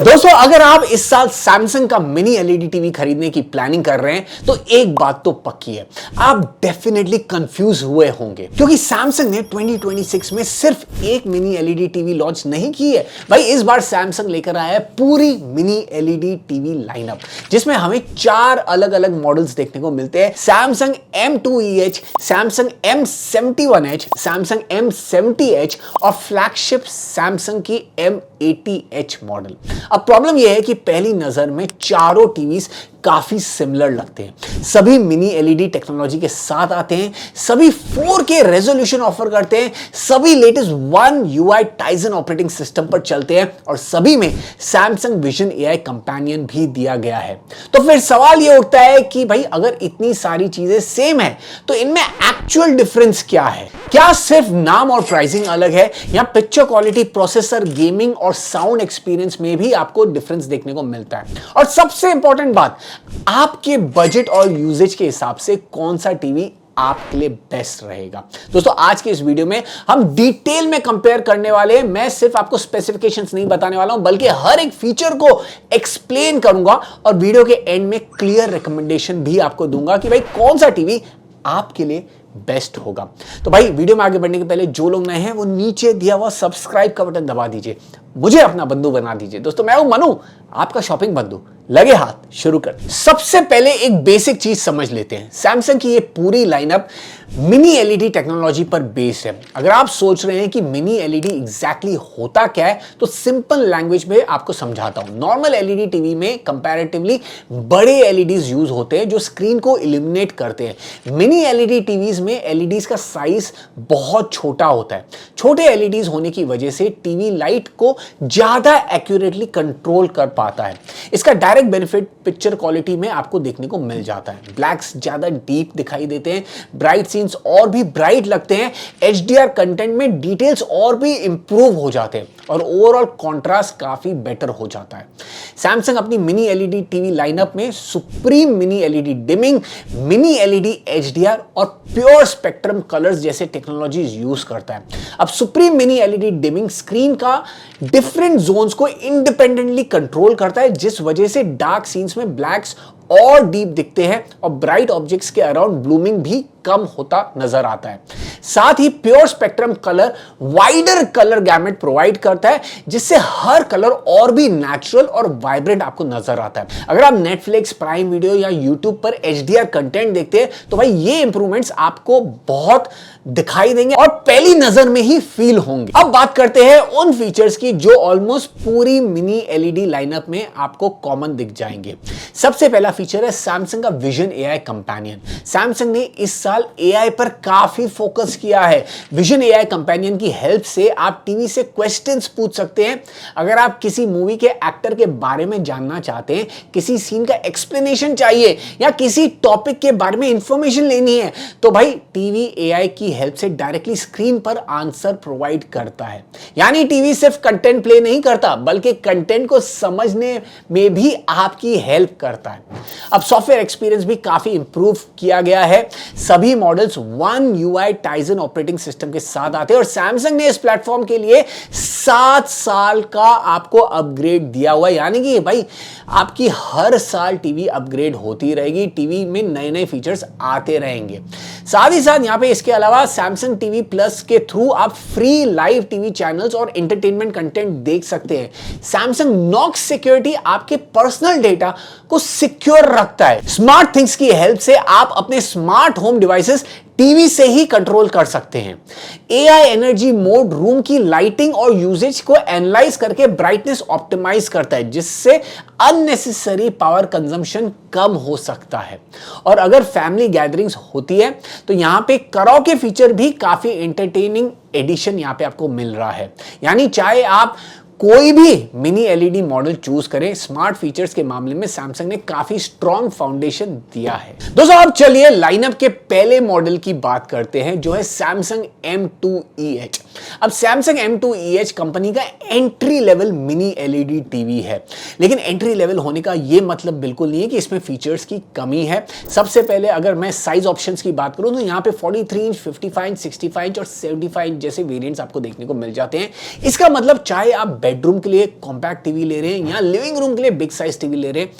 दोस्तों अगर आप इस साल सैमसंग का मिनी एलईडी टीवी खरीदने की प्लानिंग कर रहे हैं तो एक बात तो पक्की है, आप डेफिनेटली कंफ्यूज हुए होंगे क्योंकि सैमसंग ने 2026 में सिर्फ एक मिनी एलईडी टीवी लॉन्च नहीं की है भाई। इस बार सैमसंग लेकर आया है पूरी मिनी एलईडी टीवी लाइनअप जिसमें हमें 4 अलग अलग मॉडल्स देखने को मिलते हैं। Samsung M2EH, Samsung M71H, Samsung M70H और फ्लैगशिप सैमसंग की M80H मॉडल। अब प्रॉब्लम यह है कि पहली नजर में चारों टीवीज काफी सिमिलर लगते हैं। सभी मिनी एलईडी टेक्नोलॉजी के साथ आते हैं, सभी 4K रेजोल्यूशन ऑफर करते हैं, सभी latest One UI Tizen operating system पर चलते हैं और सभी में सैमसंग विजन AI कंपेनियन भी दिया गया है। तो फिर सवाल यह उठता है कि भाई अगर इतनी सारी चीजें सेम है तो इनमें एक्चुअल डिफरेंस क्या है? क्या सिर्फ नाम और प्राइसिंग अलग है या पिक्चर क्वालिटी, प्रोसेसर, गेमिंग और साउंड एक्सपीरियंस में भी आपको डिफरेंस देखने को मिलता है? और सबसे इंपॉर्टेंट बात, आपके बजट और यूजेज के हिसाब से कौन सा टीवी आपके लिए बेस्ट रहेगा? दोस्तों आज के इस वीडियो में हम डिटेल में कंपेयर करने वाले हैं। मैं सिर्फ आपको स्पेसिफिकेशंस नहीं बताने वाला हूं बल्कि हर एक फीचर को एक्सप्लेन करूंगा और वीडियो के एंड में क्लियर रिकमेंडेशन भी आपको दूंगा कि भाई कौन सा टीवी आपके लिए बेस्ट होगा। तो भाई वीडियो में आगे बढ़ने के पहले जो लोग नए हैं वो नीचे दिया हुआ सब्सक्राइब का बटन दबा दीजिए, मुझे अपना बंधु बना दीजिए। दोस्तों मैं हूं मनु, आपका शॉपिंग बंधु। लगे हाथ शुरू कर। सबसे पहले एक बेसिक चीज समझ लेते हैं, सैमसंग की ये पूरी लाइनअप मिनी एलईडी टेक्नोलॉजी पर बेस्ड है। अगर आप सोच रहे हैं कि मिनी एलईडी एग्जैक्टली होता क्या है तो सिंपल लैंग्वेज में आपको समझाता हूं। नॉर्मल एलईडी टीवी में कंपैरेटिवली बड़े एलईडीज यूज होते हैं जो स्क्रीन को इल्यूमिनेट करते हैं। मिनी एलईडी टीवीज में एलईडीज का साइज बहुत छोटा होता है। छोटे एलईडीज होने की वजह से टीवी लाइट को ज्यादा एक्यूरेटली कंट्रोल कर पाता है। इसका डायरेक्ट बेनिफिट पिक्चर क्वालिटी में आपको देखने को मिल जाता है। ब्लैक्स ज्यादा डीप दिखाई देते हैं, ब्राइट सीन्स और भी ब्राइट लगते हैं, एचडीआर कंटेंट में डिटेल्स और भी इंप्रूव हो जाते हैं और ओवरऑल कंट्रास्ट काफी बेटर हो जाता है। सैमसंग अपनी मिनी एलईडी टीवी लाइनअप में supreme mini LED dimming, mini LED HDR और प्योर स्पेक्ट्रम कलर्स जैसे टेक्नोलॉजीज यूज करता है। अब supreme mini LED dimming screen का डिफरेंट जोन्स को इंडिपेंडेंटली कंट्रोल करता है जिस वजह से डार्क सीन्स में ब्लैक्स और डीप दिखते हैं और ब्राइट ऑब्जेक्ट्स के अराउंड ब्लूमिंग भी कम होता नजर आता है। साथ ही pure spectrum colour wider colour gamete provide करता है जिससे हर कलर और भी नेचुरल और वाइब्रेंट आपको नजर आता है। अगर आप नेटफ्लिक्स, प्राइम वीडियो या यूट्यूब पर एचडीआर कंटेंट देखते हैं तो भाई ये इंप्रूवमेंट्स आपको बहुत दिखाई देंगे और पहली नजर में ही फील होंगे। अब बात करते हैं उन फीचर्स की जो ऑलमोस्ट पूरी मिनी एलईडी लाइनअप में आपको कॉमन दिख जाएंगे। सबसे पहला फीचर है सैमसंग का विजन AI कंपेनियन। सैमसंग ने इस साल AI पर काफी फोकस किया है। विजन AI कंपेनियन की हेल्प से आप टीवी से क्वेश्चंस पूछ सकते हैं। अगर आप किसी मूवी के एक्टर के बारे में जानना चाहते हैं, किसी सीन का एक्सप्लेनेशन चाहिए या किसी टॉपिक के बारे में इंफॉर्मेशन लेनी है तो भाई टीवी AI की हेल्प से डायरेक्टली स्क्रीन पर आंसर प्रोवाइड करता है। यानी टीवी सिर्फ कंटेंट प्ले नहीं करता बल्कि कंटेंट को समझने में भी आपकी हेल्प करता है। अब सॉफ्टवेयर एक्सपीरियंस भी काफी इंप्रूव किया गया है। सभी models One UI Tizen operating system के साथ आते हैं और सैमसंग ने इस प्लेटफॉर्म के लिए 7 साल का आपको अपग्रेड दिया हुआ है। यानी कि भाई आपकी हर साल टीवी अपग्रेड होती रहेगी, टीवी में नए नए फीचर्स आते रहेंगे। साथ ही साथ यहां पे इसके अलावा सैमसंग टीवी प्लस के थ्रू आप फ्री लाइव टीवी चैनल्स और एंटरटेनमेंट कंटेंट देख सकते हैं। सैमसंग नॉक्स सिक्योरिटी आपके पर्सनल डेटा को सिक्योर रखता है। स्मार्ट थिंग्स की हेल्प से आप अपने स्मार्ट होम डिवाइसेस टीवी से ही कंट्रोल कर सकते हैं। AI एनर्जी मोड रूम की लाइटिंग और यूजेज को एनालाइज करके ब्राइटनेस ऑप्टिमाइज करता है जिससे अननेसेसरी पावर कंजम्पशन कम हो सकता है। और अगर फैमिली गैदरिंग्स होती है तो यहां पे कराओके फीचर भी काफी एंटरटेनिंग एडिशन यहां पे आपको मिल रहा है। यानी चाहे आप कोई भी मिनी एलईडी मॉडल चूज करें, स्मार्ट फीचर्स के मामले में सैमसंग ने काफी स्ट्रॉन्ग फाउंडेशन दिया है। दोस्तों अब चलिए लाइनअप के पहले मॉडल की बात करते हैं जो है सैमसंग M2EH। अब सैमसंग M2EH कंपनी का entry level mini LED TV है, लेकिन एंट्री लेवल होने का यह मतलब बिल्कुल नहीं है कि इसमें फीचर्स की कमी है। सबसे पहले अगर मैं साइज ऑप्शंस की बात करूं तो यहां पे 43 इंच, 55 इंच, 65 इंच और 75 इंच जैसे वेरिएंट्स आपको देखने को मिल जाते हैं। इसका मतलब चाहे आप बेडरूम के लिए कॉम्पैक्ट टीवी ले रहे हैं या लिविंग रूम के लिए बिग साइज टीवी ले रहे हैं,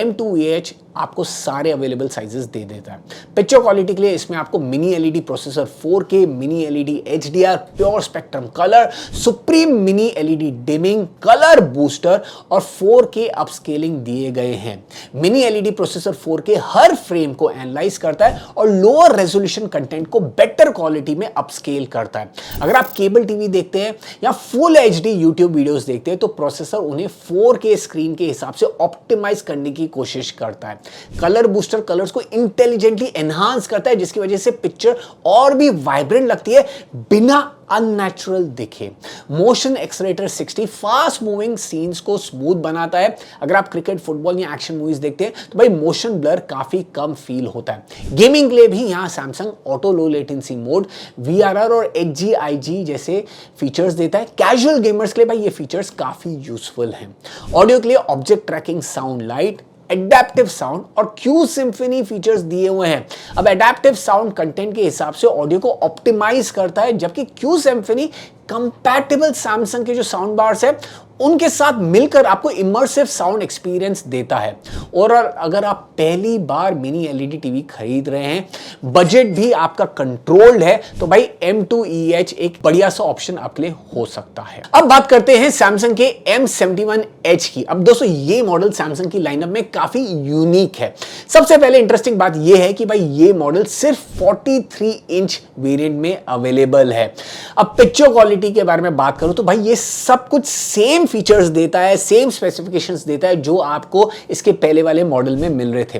M2EH आपको सारे अवेलेबल साइजेस दे देता है। पिक्चर क्वालिटी के लिए इसमें आपको mini LED processor, 4K mini LED HDR, pure spectrum colour, supreme mini LED dimming, colour booster और 4K अपस्केलिंग दिए गए हैं। मिनी एलईडी प्रोसेसर 4K हर फ्रेम को एनालाइज करता है और लोअर रेजोल्यूशन कंटेंट को बेटर क्वालिटी में अपस्केल करता है। अगर आप केबल टीवी देखते हैं या फुल HD यूट्यूब वीडियोस देखते हैं तो प्रोसेसर उन्हें 4K स्क्रीन के हिसाब से ऑप्टिमाइज करने की कोशिश करता है। कलर बूस्टर कलर्स को इंटेलिजेंटली एनहांस करता है, जिसकी वजह से पिक्चर और भी वाइब्रेंट लगती है बिना अननेचुरल दिखे। Motion accelerator 60 fast moving scenes को स्मूथ बनाता है। अगर आप क्रिकेट, फुटबॉल या एक्शन मूवीज देखते हैं तो भाई मोशन ब्लर काफी कम फील होता है। गेमिंग के लिए भी यहां Samsung auto low latency mode, VRR और HGIG जैसे फीचर्स देता है। कैजुअल गेमर्स के लिए भाई ये फीचर्स काफी यूजफुल हैं। ऑडियो के लिए object tracking, sound light, adaptive sound और क्यू सिम्फनी फीचर्स दिए हुए हैं। अब एडेप्टिव साउंड कंटेंट के हिसाब से ऑडियो को ऑप्टिमाइज करता है, जबकि क्यू सिम्फनी कंपैटिबल सैमसंग के जो साउंड बार्स है उनके साथ मिलकर आपको इमर्सिव साउंड एक्सपीरियंस देता है। और अगर आप पहली बार मिनी एलईडी टीवी खरीद रहे हैं, बजट भी आपका कंट्रोल्ड है, तो भाई M2EH एक बढ़िया सा ऑप्शन आपके लिए हो सकता है। अब बात करते हैं सैमसंग के M71H की। अब दोस्तों ये मॉडल सैमसंग की लाइनअप में काफी यूनिक है। सबसे पहले इंटरेस्टिंग बात यह है कि भाई ये मॉडल सिर्फ 43 इंच वेरिएंट में अवेलेबल है। अब पिक्चर क्वालिटी के बारे में बात करूं तो भाई ये सब कुछ सेम फीचर्स देता है, सेम स्पेसिफिकेशंस देता है जो आपको इसके पहले वाले मॉडल में मिल रहे थे।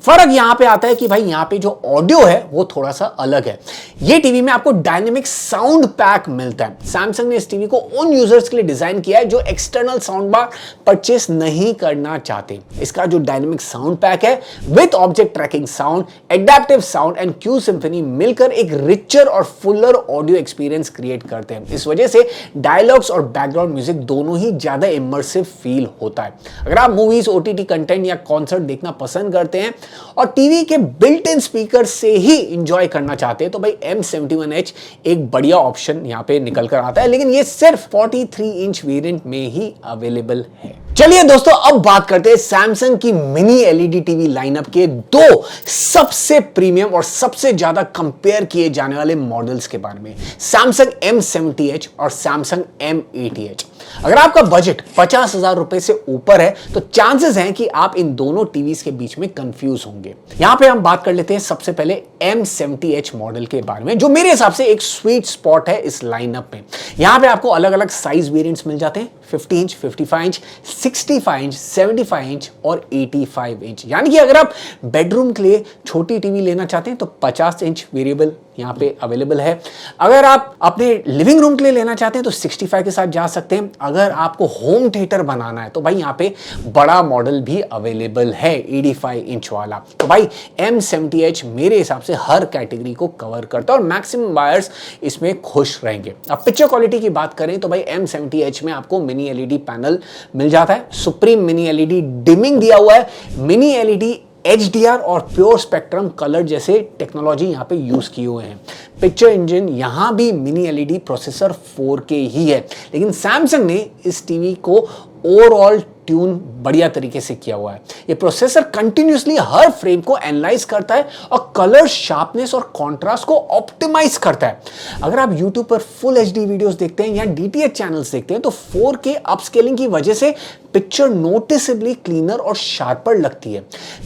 फर्क यहां पे आता है कि भाई यहां पे जो ऑडियो है वो थोड़ा सा अलग है। ये टीवी में आपको डायनेमिक साउंड पैक मिलता है। सैमसंग ने इस टीवी को उन यूजर्स के लिए डिजाइन किया है जो एक्सटर्नल साउंड बार परचेस नहीं करना चाहते। इसका जो डायनेमिक साउंड पैक है with object tracking sound, adaptive sound and Q symphony मिलकर एक रिचर और फुलर ऑडियो एक्सपीरियंस क्रिएट करते हैं। इस वजह से डायलॉग्स और बैकग्राउंड म्यूजिक दोनों ही ज्यादा इमर्सिव फील होता है। अगर आप मूवीज, OTT कंटेंट या कॉन्सर्ट देखना पसंद करते हैं और टीवी के बिल्ट इन स्पीकर से ही एंजॉय करना चाहते हैं तो भाई M71H एक बढ़िया ऑप्शन यहां पे निकल कर आता है, लेकिन ये सिर्फ 43 इंच वेरिएंट में ही अवेलेबल है। चलिए दोस्तों अब बात करते हैं सैमसंग की मिनी एलईडी टीवी लाइनअप के दो सबसे प्रीमियम और सबसे ज्यादा कंपेयर किए जाने वाले मॉडल्स के बारे में, सैमसंग M70H और सैमसंग M80H। अगर आपका बजट 50,000 रुपए से ऊपर है तो चांसेस हैं कि आप इन दोनों टीवीज के बीच में कंफ्यूज होंगे। यहां पे हम बात कर लेते हैं सबसे पहले M70H मॉडल के बारे में, जो मेरे हिसाब से एक स्वीट स्पॉट है इस लाइनअप में। यहां पे आपको अलग अलग साइज वेरिएंट्स मिल जाते हैं, 50 इंच, 55 इंच, 65 इंच, 75 इंच और 85 इंच। यानी कि अगर आप बेडरूम के लिए छोटी टीवी लेना चाहते हैं तो 50 इंच वेरिएबल यहां पे अवेलेबल है। अगर आप अपने लिविंग रूम के लिए लेना चाहते हैं तो 65 के साथ जा सकते हैं। अगर आपको होम थिएटर बनाना है तो भाई यहां पे बड़ा मॉडल भी अवेलेबल है, 85 इंच वाला। तो भाई M70H मेरे हिसाब से हर कैटेगरी को कवर करता है और मैक्सिमम बायर्स इसमें खुश रहेंगे। अब पिक्चर क्वालिटी की बात करें तो भाई M70H में आपको मिनी एलईडी पैनल मिल जाता है, सुप्रीम मिनी एलईडी डिमिंग दिया हुआ है, मिनी एलईडी HDR और प्योर स्पेक्ट्रम कलर जैसे टेक्नोलॉजी यहां पे यूज किए हुए हैं। पिक्चर इंजन यहां भी मिनी एलईडी प्रोसेसर 4K ही है, लेकिन सैमसंग ने इस टीवी को ओवरऑल ट्यून बढ़िया तरीके से किया हुआ है। ये प्रोसेसर कंटिन्यूसली हर फ्रेम को एनालाइज करता है और कलर शार्पनेस और कॉन्ट्रास्ट को ऑप्टिमाइज करता है। अगर आप YouTube पर फुल HD वीडियोस देखते हैं या DTH चैनल्स देखते हैं तो 4K अपस्केलिंग की वजह से पिक्चर नोटिसेबली क्लीनर और शार्पर लगती है।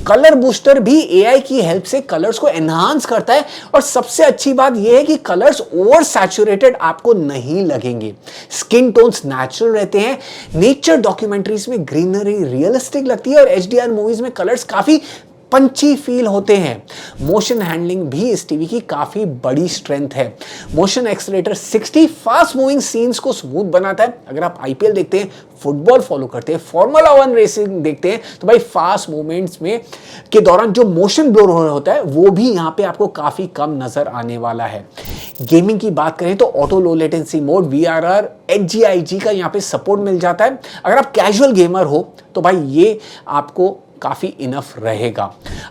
कलर बूस्टर भी AI की हेल्प से कलर्स को एनहांस करता है और सबसे अच्छी बात यह है कि कलर्स ओवर सैचुरेटेड आपको नहीं लगेंगे। स्किन टोन्स नेचुरल रहते हैं। नेचर डॉक्यूमेंट्रीज में ग्रीनरी रियलिस्टिक लगती है और HDR मूवीज में कलर्स काफी पंची फील होते हैं। मोशन हैंडलिंग भी इस टीवी की काफी बड़ी स्ट्रेंथ है। Motion accelerator 60 fast moving scenes को स्मूथ बनाता है। अगर आप आईपीएल देखते हैं, फुटबॉल फॉलो करते हैं, फॉर्मूला 1 रेसिंग देखते हैं, तो भाई फास्ट मूवमेंट्स में के दौरान जो मोशन ब्लर होता है वो भी यहाँ पे आपको काफी कम नजर आने वाला है। गेमिंग की बात करें तो auto low latency mode, VRR, HGIG का यहाँ पे सपोर्ट मिल जाता है। अगर आप कैजुअल गेमर हो तो भाई ये आपको काफी इनफ रहेगा।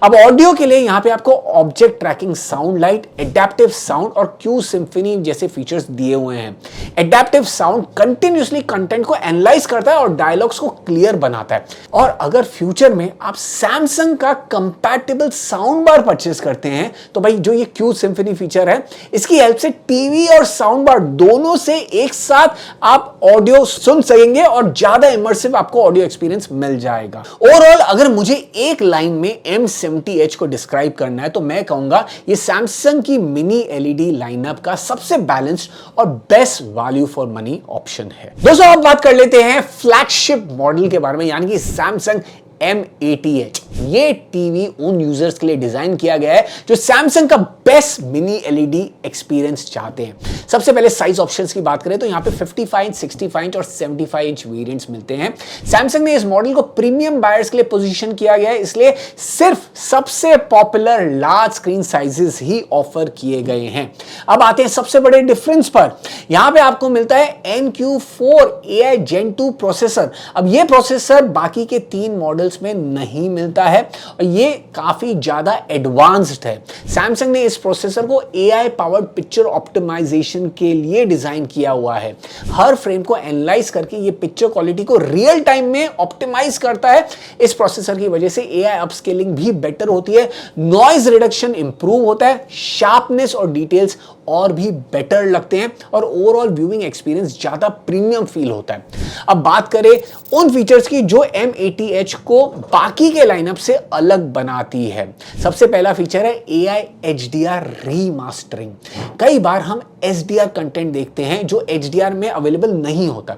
अब ऑडियो के लिए यहां पे आपको object tracking, sound light, adaptive sound और क्यू सिम्फनी जैसे फीचर्स दिए हुए हैं। एडेप्टिव साउंड कंटिन्यूअसली कंटेंट को एनालाइज करता है और डायलॉग्स को क्लियर बनाता है। और अगर फ्यूचर में आप सैमसंग का कंपैटिबल साउंड बार परचेस करते हैं तो भाई जो ये क्यू सिम्फनी फीचर है, इसकी हेल्प से टीवी और साउंड बार दोनों से एक साथ आप ऑडियो सुन सकेंगे और ज्यादा इमर्सिव आपको ऑडियो एक्सपीरियंस मिल जाएगा। ओवरऑल अगर मुझे एक लाइन में M70H को डिस्क्राइब करना है तो मैं कहूंगा ये सैमसंग की मिनी एलईडी लाइनअप का सबसे बैलेंस्ड और best value for money option है। दोस्तों अब बात कर लेते हैं फ्लैगशिप मॉडल के बारे में, यानी कि सैमसंग M80H। ये टीवी उन यूजर्स के लिए डिजाइन किया गया है जो सैमसंग का बेस्ट मिनी एलईडी एक्सपीरियंस चाहते हैं। सबसे पहले साइज ऑप्शंस की बात करें तो यहां पे 55 इंच, 65 इंच और 75 इंच वेरिएंट्स मिलते हैं। सैमसंग ने इस मॉडल को प्रीमियम बायर्स के लिए पोजीशन किया गया है, इसलिए सिर्फ सबसे पॉपुलर लार्ज स्क्रीन साइजेस ही ऑफर किए गए हैं। अब आते हैं सबसे बड़े डिफरेंस पर। यहां पे आपको मिलता है NQ4 AI Gen 2 प्रोसेसर। अब ये प्रोसेसर बाकी के 3 मॉडल्स में नहीं मिलता है और ये काफी ज्यादा एडवांस्ड है। सैमसंग ने इस प्रोसेसर को AI पावर्ड पिक्चर ऑप्टिमाइजेशन के लिए डिजाइन किया हुआ है। हर फ्रेम को एनालाइज करके ये पिक्चर क्वालिटी को रियल टाइम में ऑप्टिमाइज करता है। इस प्रोसेसर की वजह से AI अपस्केलिंग भी बेटर होती है, नॉइज रिडक्शन इंप्रूव होता है, शार्पनेस और डिटेल्स और भी बेटर लगते हैं और ओवरऑल व्यूइंग एक्सपीरियंस ज्यादा प्रीमियम फील होता है। अब बात करें उन फीचर्स की जो M80H को बाकी के लाइनअप से अलग बनाती है। सबसे पहला फीचर है AI HDR रीमास्टरिंग। कई बार हम HDR कंटेंट देखते हैं जो HDR में अवेलेबल नहीं होता।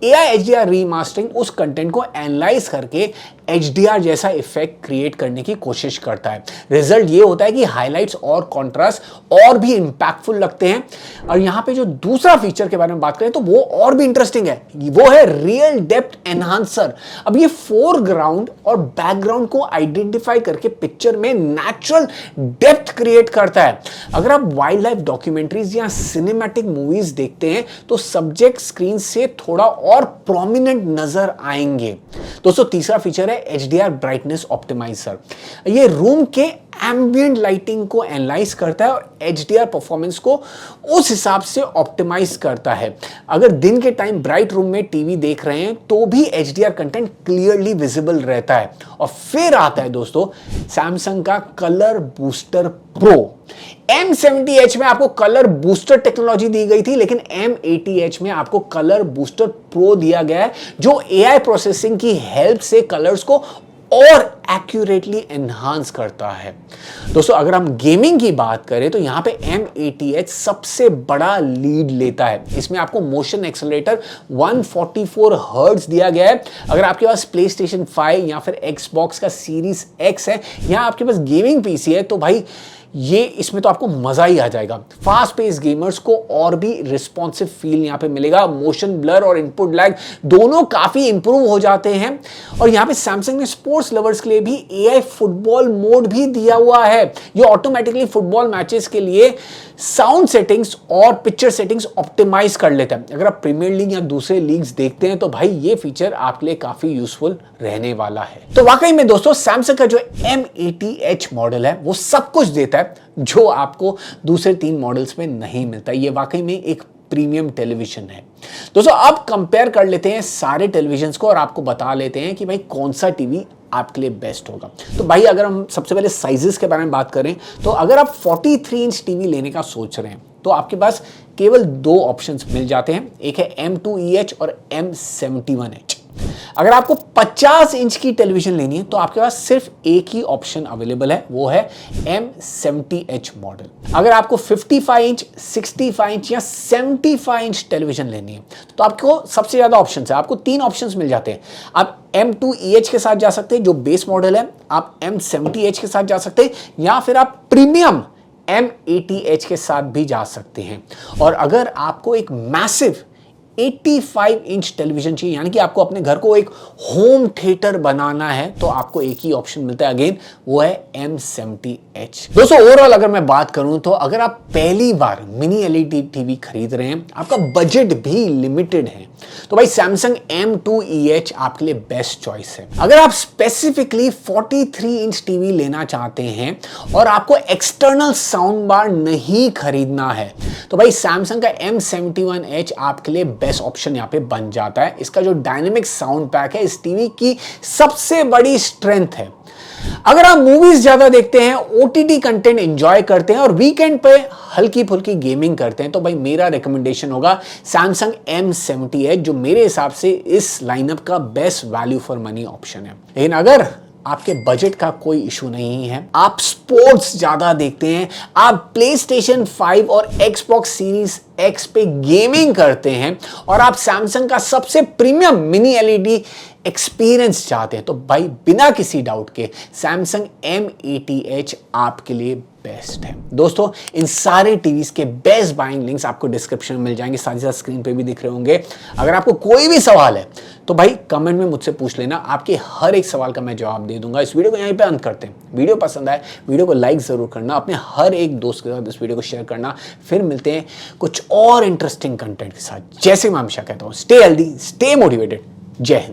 AI HDR रीमास्टरिंग उस कंटेंट को एनालाइज करके HDR जैसा इफेक्ट क्रिएट करने की कोशिश करता है। रिजल्ट ये होता है कि हाइलाइट्स और कॉन्ट्रास्ट और भी इंपैक्टफुल लगते हैं। और यहां पे जो दूसरा फीचर के बारे में बात करें तो वो और भी इंटरेस्टिंग है, वो है रियल डेप्थ एनहांसर। अब ये फोरग्राउंड और बैकग्राउंड को आइडेंटिफाई करके पिक्चर में नेचुरल डेप्थ क्रिएट करता है। अगर आप वाइल्ड लाइफ डॉक्यूमेंट्रीज या सिनेमैटिक मूवीज देखते हैं तो सब्जेक्ट स्क्रीन से थोड़ा और प्रोमिनेंट नजर आएंगे। दोस्तों तीसरा फीचर है HDR ब्राइटनेस ऑप्टिमाइजर। ये रूम के एम्बिएंट लाइटिंग को एनालाइज करता है और HDR परफॉर्मेंस को उस हिसाब से ऑप्टिमाइज करता है। अगर दिन के टाइम ब्राइट रूम में टीवी देख रहे हैं तो भी HDR कंटेंट क्लियरली विजिबल रहता है। और फिर आता है दोस्तों सैमसंग का कलर बूस्टर प्रो। M70H में आपको कलर बूस्टर टेक्नोलॉजी दी गई थी, लेकिन M80H में आपको कलर बूस्टर प्रो दिया गया है जो AI प्रोसेसिंग की हेल्प से कलर्स को और एक्यूरेटली एनहांस करता है। दोस्तों अगर हम गेमिंग की बात करें तो यहां पे M80H सबसे बड़ा लीड लेता है। इसमें आपको मोशन एक्सेलरेटर 144 हर्ट्ज दिया गया है। अगर आपके पास PlayStation 5 या फिर Xbox का सीरीज X है या आपके पास गेमिंग पीसी है तो भाई ये इसमें तो आपको मजा ही आ जाएगा। फास्ट पेस गेमर्स को और भी रिस्पॉन्सिव फील यहाँ पे मिलेगा। मोशन ब्लर और इनपुट लैग दोनों काफी इंप्रूव हो जाते हैं। और यहाँ पे सैमसंग ने स्पोर्ट्स लवर्स के लिए भी AI फुटबॉल मोड भी दिया हुआ है जो ऑटोमेटिकली फुटबॉल मैचेस के लिए साउंड सेटिंग्स और पिक्चर सेटिंग्स ऑप्टिमाइज कर लेता है। अगर आप प्रीमियर लीग या दूसरे लीग्स देखते हैं तो भाई ये फीचर आपके लिए काफी यूजफुल रहने वाला है। तो वाकई में दोस्तों सैमसंग का जो M80H मॉडल है वो सब कुछ देता है जो आपको दूसरे 3 मॉडल्स में नहीं मिलता। ये वाकई में एक प्रीमियम टेलीविजन है। दोस्तों अब कंपेयर कर लेते हैं सारे टेलीविजन्स को और आपको बता लेते हैं कि भाई कौन सा टीवी आपके लिए बेस्ट होगा। तो भाई अगर हम सबसे पहले साइजेस के बारे में बात करें तो अगर आप 43 इंच टीवी लेने का सोच रहे हैं तो आपके पास केवल 2 ऑप्शंस मिल जाते हैं। एक है M2EH और M71H। अगर आपको 50 इंच की टेलीविजन लेनी है तो आपके पास सिर्फ एक ही ऑप्शन अवेलेबल है, वो है M70H मॉडल। अगर आपको 55 इंच, 65 इंच या 75 इंच टेलीविजन लेनी है तो आपको सबसे ज्यादा ऑप्शंस है, आपको 3 ऑप्शंस मिल जाते हैं। आप M2EH के साथ जा सकते हैं जो बेस मॉडल है, आप M70H के साथ जा सकते हैं, या फिर आप प्रीमियम M80H के साथ भी जा सकते हैं। और अगर आपको एक मैसिव 85 इंच टेलीविजन चाहिए, यानी कि आपको अपने घर को एक होम थिएटर बनाना है, तो आपको एक ही ऑप्शन मिलता है, अगेन वो है M70H। दोस्तों ओवरऑल अगर मैं बात करूं तो अगर आप पहली बार मिनी एलईडी टीवी खरीद रहे हैं, आपका बजट भी लिमिटेड है, तो भाई सैमसंग M2EH आपके लिए बेस्ट चॉइस है। अगर आप स्पेसिफिकली 43 इंच टीवी लेना चाहते हैं और आपको एक्सटर्नल साउंड बार नहीं खरीदना है, तो भाई सैमसंग का M71H आपके लिए बेस्ट ऑप्शन यहां पे बन जाता है। इसका जो डायनेमिक साउंड पैक है इस टीवी की सबसे बड़ी स्ट्रेंथ है। अगर आप मूवीज ज्यादा देखते हैं, ओटीटी कंटेंट एंजॉय करते हैं और वीकेंड पे हल्की फुल्की गेमिंग करते हैं, तो भाई मेरा रिकमेंडेशन होगा सैमसंग M70H, जो मेरे हिसाब से इस लाइनअप का best value for money option है। लेकिन अगर आपके बजट का कोई इशू नहीं है, आप स्पोर्ट्स ज्यादा देखते हैं, आप PlayStation 5 और Xbox सीरीज X पे गेमिंग करते हैं और आप सैमसंग का सबसे प्रीमियम मिनी एलईडी एक्सपीरियंस चाहते हैं, तो भाई बिना किसी डाउट के सैमसंग M80H आपके लिए बेस्ट है। दोस्तों इन सारे टीवीज के बेस्ट बाइंग लिंक्स आपको डिस्क्रिप्शन में मिल जाएंगे, साथ ही साथ स्क्रीन पे भी दिख रहे होंगे। अगर आपको कोई भी सवाल है तो भाई कमेंट में मुझसे पूछ लेना, आपके हर एक सवाल का मैं जवाब दे दूंगा। इस वीडियो को यहीं पे अंत करते हैं। वीडियो पसंद आए वीडियो को लाइक जरूर करना, अपने हर एक दोस्त के साथ इस वीडियो को शेयर करना। फिर मिलते हैं कुछ और इंटरेस्टिंग कंटेंट के साथ। जैसे मैं हमेशा कहता हूं, स्टे हेल्दी, स्टे मोटिवेटेड। जय हिंद।